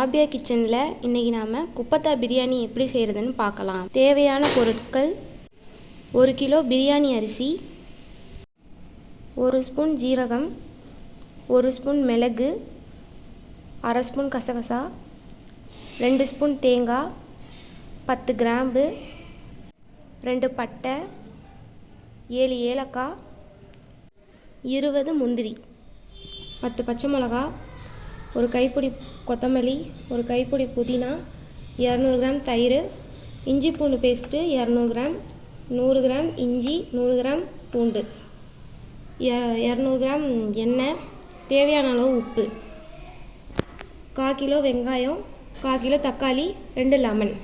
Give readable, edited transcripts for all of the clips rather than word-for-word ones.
ஆபியா கிச்சனில் இன்றைக்கி நாம் குப்பத்தா பிரியாணி எப்படி செய்கிறதுன்னு பார்க்கலாம். தேவையான பொருட்கள்: 1 கிலோ பிரியாணி அரிசி, 1 ஸ்பூன் ஜீரகம், 1 ஸ்பூன் மிளகு, 1/2 ஸ்பூன் கசகசா, 2 ஸ்பூன் தேங்காய், 10 கிராம்பு, 2 பட்டை, 7 ஏலக்காய், 20 முந்திரி, 10 பச்சை மிளகா, ஒரு கைப்பிடி கொத்தமல்லி, ஒரு கைப்பிடி புதினா, 200 கிராம் தயிர், இஞ்சி பூண்டு பேஸ்ட்டு 200 கிராம், 100 கிராம் இஞ்சி, 100 கிராம் பூண்டு, 200 கிராம் எண்ணெய், தேவையான அளவு உப்பு, 1/4 கிலோ வெங்காயம், 1/4 கிலோ தக்காளி, 2 லெமன்,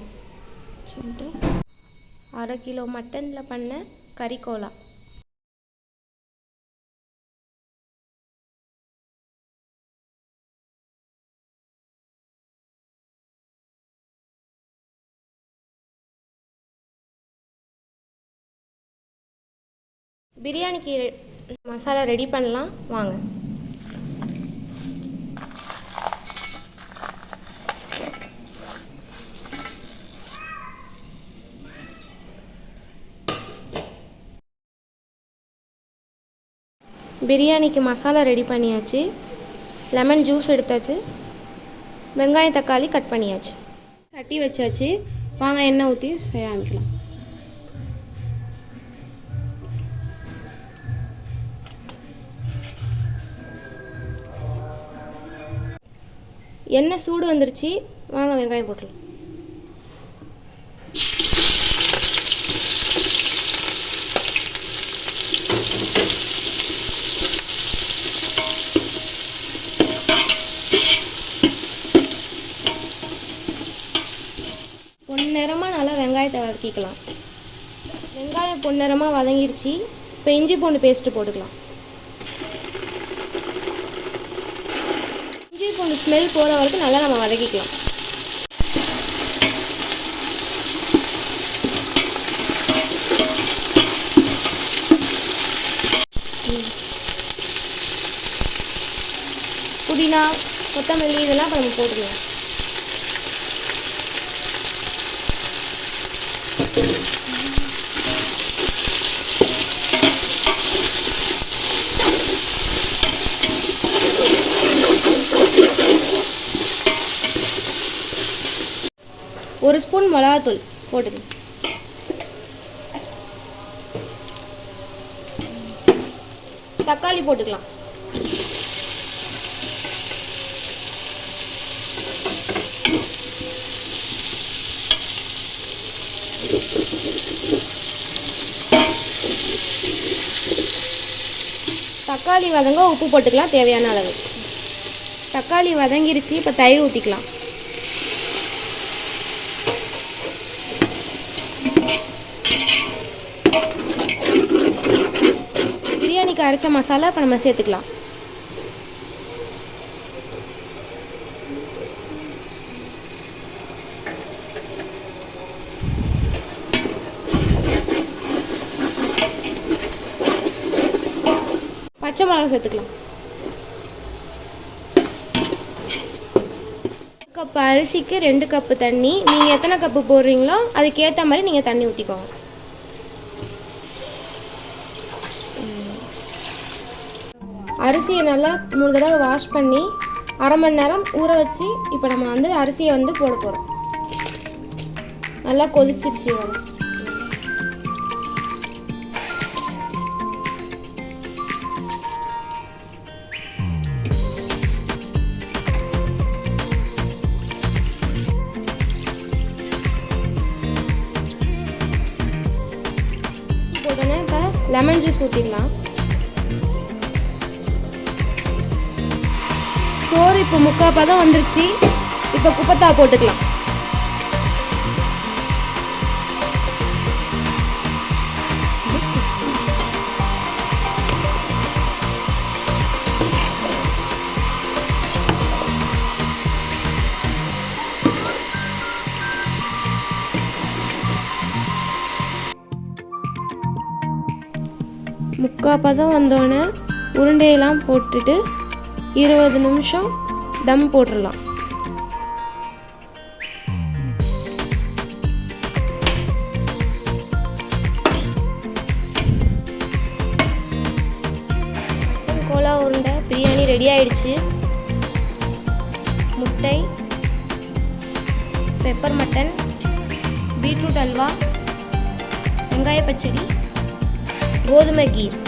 1/2 கிலோ மட்டனில் பண்ண கறிக்கோலா. பிரியாணிக்கு மசாலா ரெடி பண்ணலாம் வாங்க. பிரியாணிக்கு மசாலா ரெடி பண்ணியாச்சு, லெமன் ஜூஸ் எடுத்தாச்சு, வெங்காயம் தக்காளி கட் பண்ணியாச்சு, தட்டி வச்சாச்சு. வாங்க எண்ணெய் ஊற்றி செய்ய ஆரம்பிக்கலாம். எண்ணெய் சூடு வந்துருச்சு, வாங்க வெங்காயம் போட்டுடலாம். பொன்னிறமாக நல்லா வெங்காயத்தை வதக்கிக்கலாம். வெங்காயம் பொன்னிறமாக வதங்கிருச்சு. இப்போ இஞ்சி பூண்டு பேஸ்ட்டு போட்டுக்கலாம். இஞ்சி பூண்டு ஸ்மெல் போகிற வரைக்கும் நல்லா நம்ம வதக்கிக்கலாம். புதினா கொத்தமல்லி இதெல்லாம் இப்போ நம்ம போட்டுக்கலாம். ஒரு ஸ்பூன் மிளகாத்தூள் போட்டுக்கலாம். தக்காளி போட்டுக்கலாம். தக்காளி வதங்க உப்பு போட்டுக்கலாம் தேவையான அளவு. தக்காளி வதங்கிருச்சு. இப்போ தயிர் ஊற்றிக்கலாம். பிரியாணிக்கு அரைச்ச மசாலா இப்போ நம்ம சேர்த்துக்கலாம். பச்சை மிளகா சேர்த்துக்கலாம். கப் அரிசிக்கு 2 கப்பு தண்ணி. நீங்கள் எத்தனை கப்பு போடுறீங்களோ அதுக்கேற்ற மாதிரி நீங்கள் தண்ணி ஊற்றிக்கோங்க. அரிசியை நல்லா 3 தடவை வாஷ் பண்ணி 1/2 மணி நேரம் ஊற வச்சு இப்போ நம்ம அரிசியை போட போகிறோம். நல்லா கொதிச்சிருச்சு. உடனே இப்போ லெமன் ஜூஸ் ஊற்றிக்கலாம். சோறு இப்போ 3/4 பதம் வந்துருச்சு. இப்போ குப்பத்தா போட்டுக்கலாம். முக்கால் பதம் வந்தோடனே உருண்டையெல்லாம் போட்டுட்டு 20 நிமிஷம் தம் போட்டுடலாம். கோலா உருண்டை பிரியாணி ரெடி ஆயிடுச்சு. முட்டை, பெப்பர் மட்டன், பீட்ரூட் அல்வா, வெங்காய பச்சடி, கோதுமை கீர்.